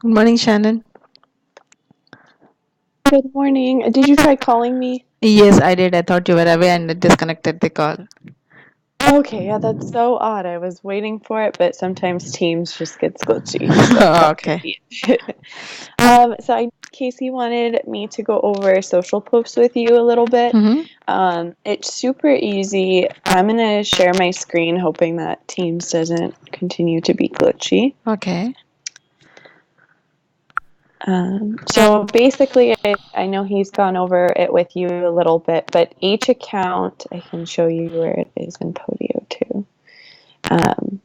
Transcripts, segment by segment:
Good morning, Shannon. Good morning. Did you try calling me? Yes, I did. I thought you were away and it disconnected the call. Okay, yeah, that's so odd. I was waiting for it, but sometimes Teams just gets glitchy, so that could Okay. be it. So Casey wanted me to go over social posts with you a little bit. Mm-hmm. It's super easy. I'm gonna share my screen, hoping that Teams doesn't continue to be glitchy. Okay. So basically, I know he's gone over it with you a little bit, but each account, I can show you where it is in Podio too. Um,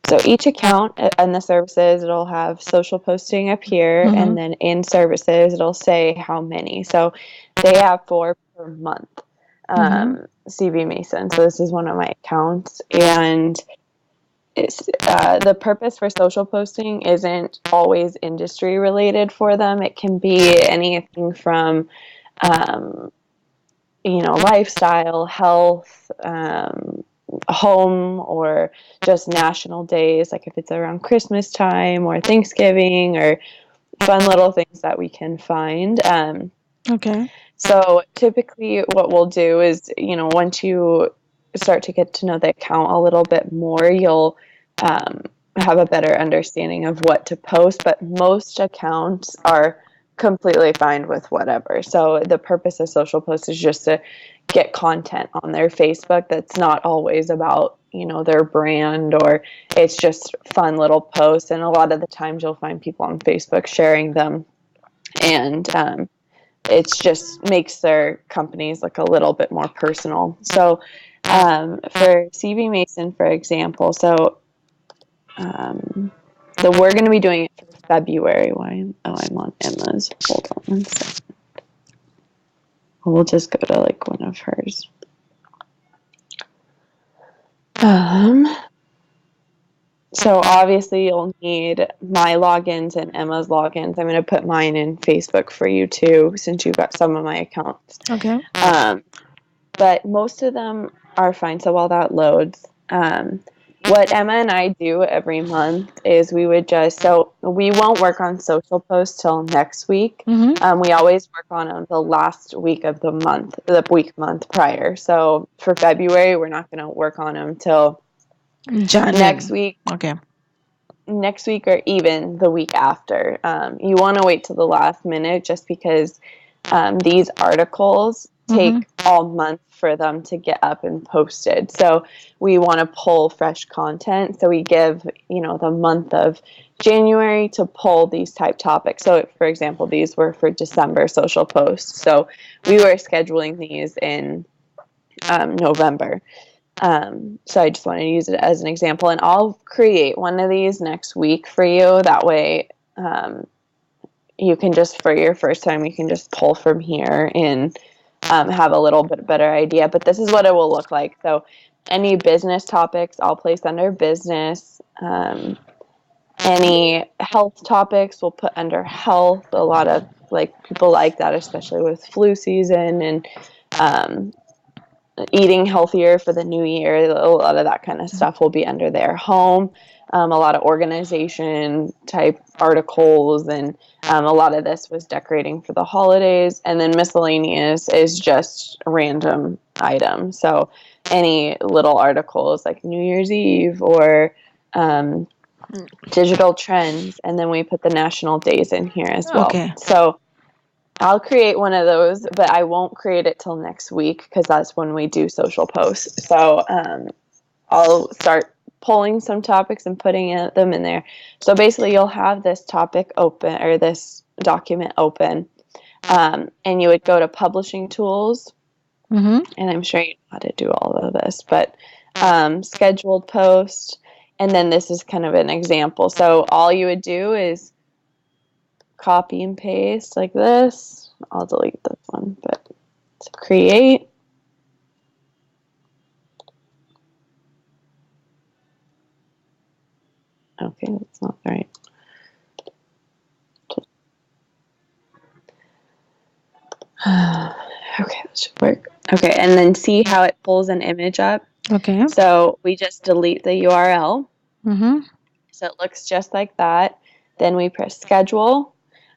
so each account in the services, it'll have social posting up here, Mm-hmm. and then in services, it'll say how many. So they have 4 per month, Mm-hmm. CV Mason. So this is one of my accounts, and the purpose for social posting isn't always industry related for them. It can be anything from, um, lifestyle, health, home, or just national days, like if it's around Christmas time or Thanksgiving or fun little things that we can find. Okay. So typically, what we'll do is, once you start to get to know the account a little bit more, you'll um, have a better understanding of what to post. But most accounts are completely fine with whatever. So the purpose of social posts is just to get content on their Facebook that's not always about, their brand, or it's just fun little posts. And a lot of the times you'll find people on Facebook sharing them, and it's just makes their companies look a little bit more personal. So for CV Mason, for example, so we're going to be doing it for February. I'm on Emma's. Hold on one second. We'll just go to like one of hers. So obviously you'll need my logins and Emma's logins. I'm going to put mine in Facebook for you too, since you've got some of my accounts. Okay. But most of them are fine. So while that loads, what Emma and I do every month is we won't work on social posts till next week. Mm-hmm. We always work on them the last week of the month, month prior. So for February, we're not going to work on them till next January. week, Okay. or even the week after. You want to wait till the last minute, just because these articles Mm-hmm. take all month for them to get up and posted. So we want to pull fresh content. So we give, the month of January to pull these type topics. So for example, these were for December social posts. So we were scheduling these in November. So I just wanted to use it as an example, and I'll create one of these next week for you. That way, you can just, for your first time, you can just pull from here and have a little bit better idea. But this is what it will look like. So any business topics, I'll place under business. Any health topics, we'll put under health. A lot of people like that, especially with flu season and um, eating healthier for the new year. A lot of that kind of stuff will be under their home. A lot of organization type articles, and a lot of this was decorating for the holidays. And then miscellaneous is just random items. So any little articles like New Year's Eve or digital trends. And then we put the national days in here as well. Okay. So I'll create one of those, but I won't create it till next week because that's when we do social posts. So I'll start pulling some topics and putting them in there. So basically, you'll have this topic open or this document open, and you would go to publishing tools, and I'm sure you know how to do all of this, but scheduled post, and then this is kind of an example. So all you would do is copy and paste like this. I'll delete this one, but to create. Okay, that's not right. Okay, that should work. Okay, and then see how it pulls an image up. Okay. So we just delete the URL. Mm-hmm. So it looks just like that. Then we press schedule,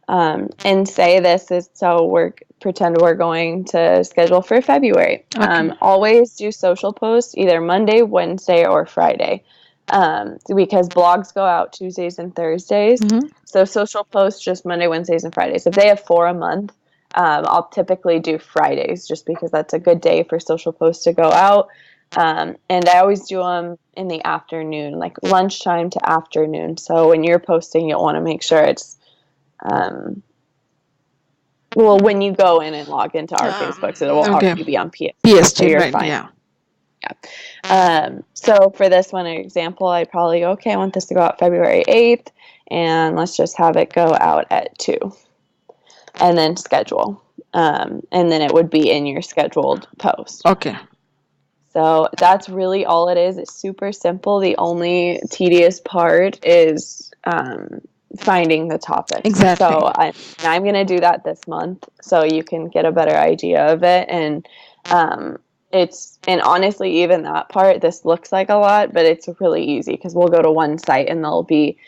and say this is, so we're pretend we're going to schedule for February. Okay. Always do social posts either Monday, Wednesday, or Friday, because blogs go out Tuesdays and Thursdays. So social posts just Monday, Wednesdays, and Fridays. If they have 4 a month, I'll typically do Fridays just because that's a good day for social posts to go out. And I always do them in the afternoon, like lunchtime to afternoon. So when you're posting, you'll want to make sure it's, well, when you go in and log into our Facebook, so it will already be on PST. PST, So you're right? fine. Yeah. So for this one example, I'd probably go, okay, I want this to go out February 8th, and let's just have it go out at 2, and then schedule. And then it would be in your scheduled post. Okay. So that's really all it is. It's super simple. The only tedious part is finding the topics. Exactly. So I'm going to do that this month so you can get a better idea of it. And and honestly, even that part, this looks like a lot, but it's really easy because we'll go to one site and there'll be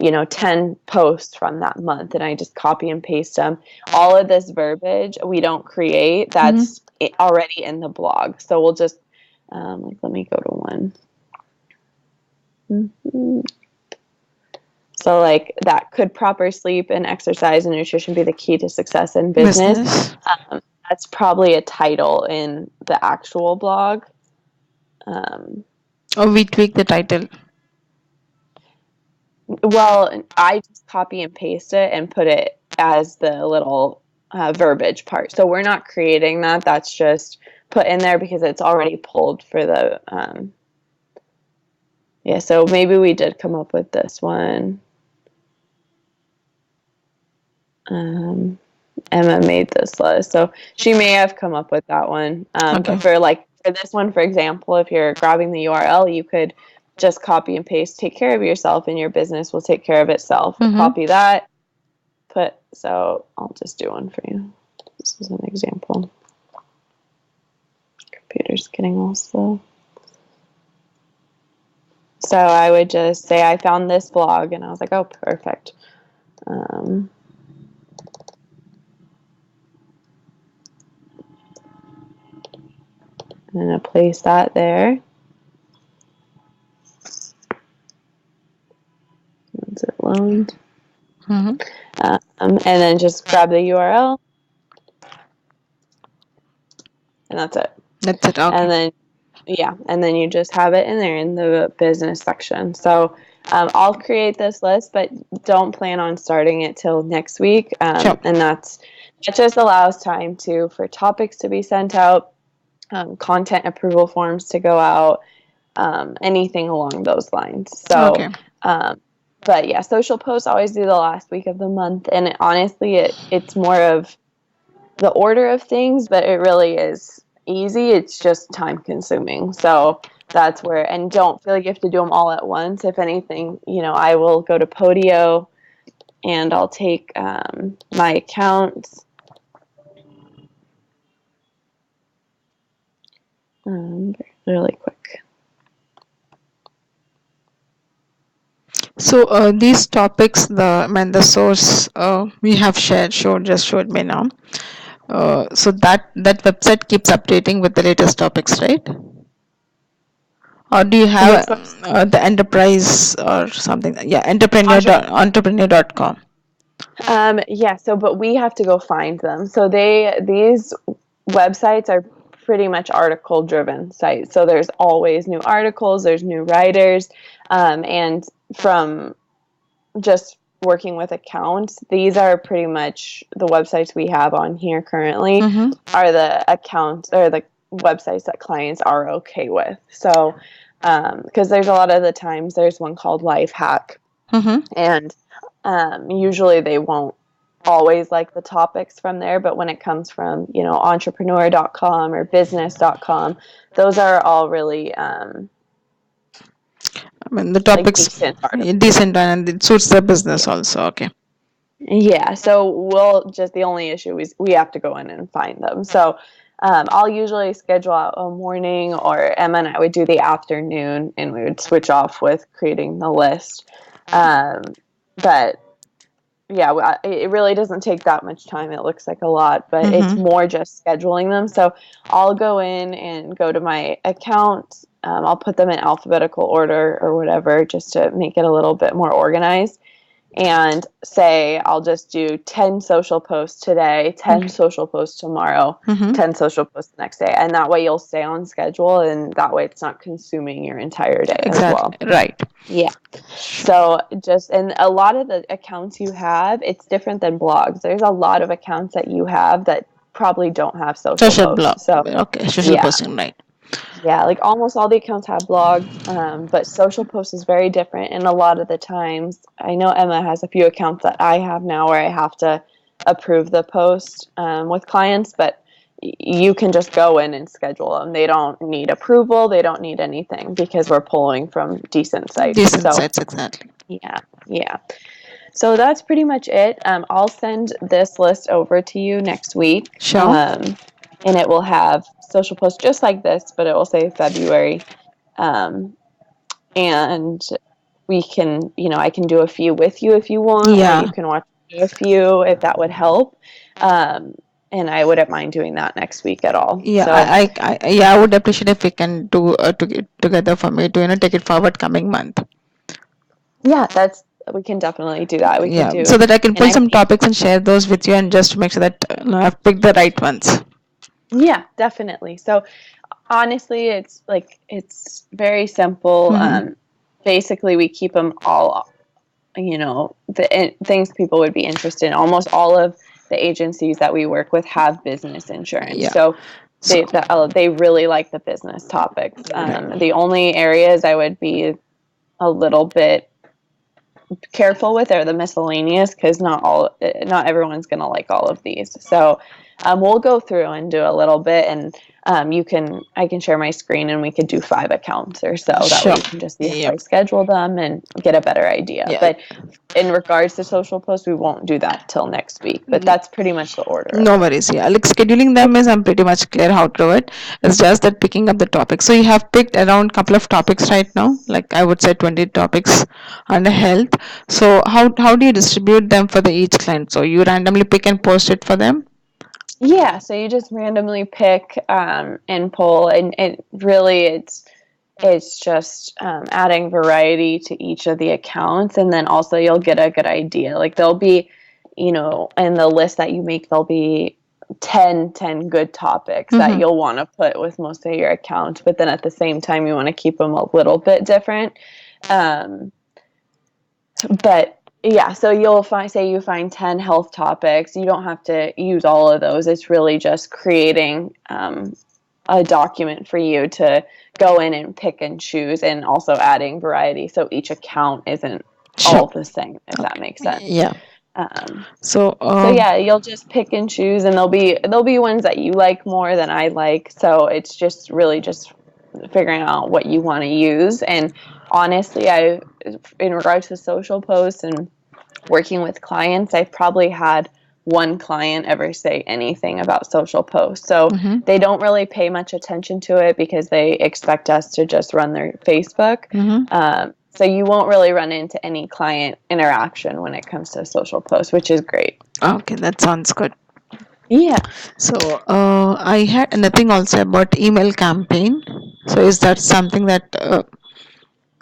10 posts from that month, and I just copy and paste them. All of this verbiage we don't create. That's already in the blog. So we'll just let me go to one. So like that, could proper sleep and exercise and nutrition be the key to success in business? That's probably a title in the actual blog. We tweak the title. Well, I just copy and paste it and put it as the little verbiage part. So we're not creating that. That's just put in there because it's already pulled for the so maybe we did come up with this one. Emma made this list, so she may have come up with that one. But for this one, for example, if you're grabbing the URL, you could just copy and paste, take care of yourself, and your business will take care of itself. Copy that, so I'll just do one for you. This is an example. Computer's getting all slow. So I would just say I found this blog, and I was like, oh, perfect. And I place that there. Once it loads. And then just grab the URL. And that's it. That's it. Okay. And then you just have it in there in the business section. So I'll create this list, but don't plan on starting it till next week. Sure. And that just allows time for topics to be sent out, content approval forms to go out, anything along those lines. So, Okay. But yeah, social posts always do the last week of the month, and honestly, it's more of the order of things, but it really is easy. It's just time consuming. So that's where, and don't feel like you have to do them all at once. If anything, I will go to Podio and I'll take my accounts. Really quick. So these topics, the source we have showed me now. So that website keeps updating with the latest topics, right? Or do you have the enterprise or something? Yeah, entrepreneur.com. So but we have to go find them. So these websites are pretty much article driven site. So there's always new articles, there's new writers, and from just working with accounts, these are pretty much the websites we have on here currently Mm-hmm. are the accounts or the websites that clients are okay with. So, because there's a lot of the times there's one called Life Hack, Mm-hmm. and usually they won't always like the topics from there, but when it comes from, entrepreneur.com or business.com, those are all really I mean, the like topics decent articles. decent and it suits the business Yeah. also. Okay. Yeah, so the only issue is we have to go in and find them. So I'll usually schedule out a morning, or Emma and I would do the afternoon, and we would switch off with creating the list. But yeah, it really doesn't take that much time. It looks like a lot, but it's Mm-hmm. more just scheduling them. So I'll go in and go to my account. I'll put them in alphabetical order or whatever, just to make it a little bit more organized, and say I'll just do 10 social posts today, 10 social posts tomorrow, Mm-hmm. 10 social posts the next day. And that way you'll stay on schedule, and that way it's not consuming your entire day as Exactly. well. Right. Yeah. So and a lot of the accounts you have, it's different than blogs. There's a lot of accounts that you have that probably don't have social Social blog. posts. So Okay. Social yeah, posting. Right. yeah, like almost all the accounts have blogs, but social post is very different. And a lot of the times, I know Emma has a few accounts that I have now where I have to approve the post with clients, but you can just go in and schedule them. They don't need approval, they don't need anything because we're pulling from decent sites. Decent So, sites. Exactly. yeah, yeah. So that's pretty much it. I'll send this list over to you next week. Sure. And it will have social posts just like this, but it will say February. Um, and we can, I can do a few with you if you want, or you Yeah. can watch a few if that would help. Um, and I wouldn't mind doing that next week at all. Yeah. So, Yeah. I would appreciate if we can do together for me to take it forward coming month. yeah, we can definitely do that. We can Yeah. do, So that I can and pull I some think, topics and share those with you, and just to make sure that I've picked the right ones. yeah, definitely. So, honestly, it's very simple. Mm-hmm. Basically, we keep them all, things people would be interested in. Almost all of the agencies that we work with have business insurance, Yeah. so So. they really like the business topics. Right. The only areas I would be a little bit careful with are the miscellaneous, because not everyone's going to like all of these. So we'll go through and do a little bit, and I can share my screen, and we could do 5 accounts or so. That way Sure. you can just see how I Yep. schedule them and get a better idea. Yeah. But in regards to social posts, we won't do that till next week, but that's pretty much the order of No it. worries. Yeah. Like scheduling them is I'm pretty much clear how to do it. It's just that picking up the topics. So you have picked around couple of topics right now. Like I would say 20 topics under health. So how do you distribute them for the each client? So you randomly pick and post it for them? Yeah, so you just randomly pick and pull, and really it's just adding variety to each of the accounts, and then also you'll get a good idea. Like there'll be, in the list that you make, there'll be 10 good topics that Mm-hmm. you'll want to put with most of your accounts, but then at the same time you want to keep them a little bit different. Um, but yeah, so you find 10 health topics. You don't have to use all of those. It's really just creating a document for you to go in and pick and choose, and also adding variety so each account isn't Sure. all the same, if that Okay. makes sense. Yeah. Um, So so yeah, you'll just pick and choose, and there'll be ones that you like more than I like. So it's just really just figuring out what you want to use. And honestly, in regards to social posts and working with clients, I've probably had one client ever say anything about social posts. So mm-hmm. they don't really pay much attention to it because they expect us to just run their Facebook. Mm-hmm. So you won't really run into any client interaction when it comes to social posts, which is great. Okay, that sounds good. Yeah. So I had nothing also about email campaign. So is that something that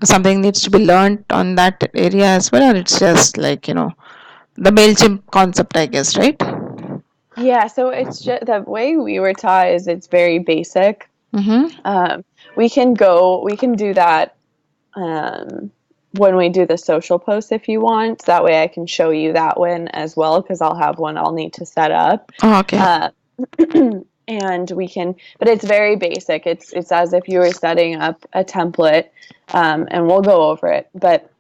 something needs to be learned on that area as well, or it's just like the Mailchimp concept, I guess, right? Yeah, so it's just the way we were taught is it's very basic. Mm-hmm. We can do that um, when we do the social post if you want. That way I can show you that one as well because I'll have one I'll need to set up. Oh, okay. Uh, and we can, but it's very basic. It's as if you were setting up a template, and we'll go over it. But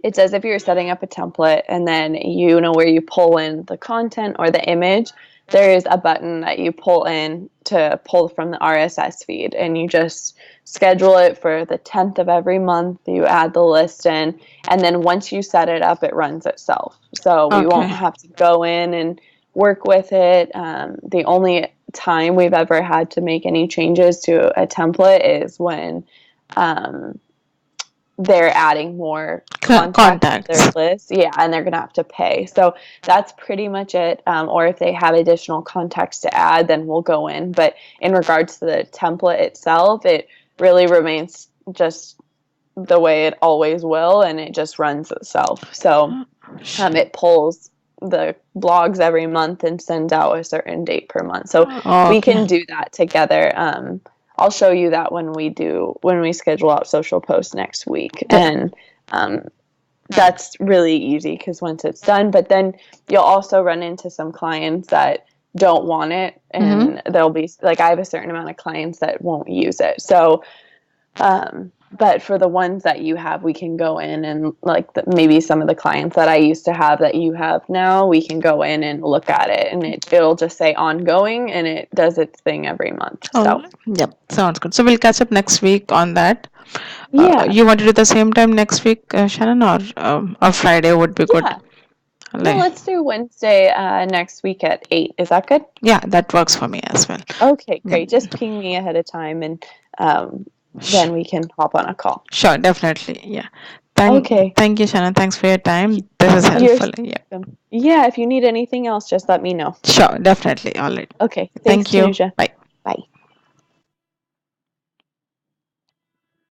it's as if you're setting up a template and then you know where you pull in the content or the image. There is a button that you pull in to pull from the RSS feed, and you just schedule it for the 10th of every month. You add the list in, and then once you set it up, it runs itself. So we won't Okay. have to go in and work with it. The only time we've ever had to make any changes to a template is when um, they're adding more contacts to their Contacts. list. Yeah, and they're going to have to pay. So that's pretty much it. Or if they have additional contacts to add, then we'll go in. But in regards to the template itself, it really remains just the way it always will, and it just runs itself. So it pulls the blogs every month and sends out a certain date per month. So we Okay. can do that together. I'll show you that when we schedule out social posts next week, and um, that's really easy because once it's done. But then you'll also run into some clients that don't want it, Mm-hmm. and there'll be like I have a certain amount of clients that won't use it. So but for the ones that you have, we can go in and like maybe some of the clients that I used to have that you have now, we can go in and look at it, and it'll just say ongoing, and it does its thing every month. Oh, So yep. Sounds good. So we'll catch up next week on that. yeah, You want to do the same time next week, Shannon, or Friday would be good. yeah. No, Like, let's do Wednesday next week at 8. Is that good? yeah, that works for me as well. Okay, Yep. great. Just ping me ahead of time, and Sh- then we can hop on a call. Sure, definitely. Yeah. Okay. Thank you, Shannon. Thanks for your time. This is You're helpful. Yeah. welcome. Yeah, if you need anything else, just let me know. Sure, definitely. All right. Okay. Thanks, Thank you. Tanuja. Bye. Bye.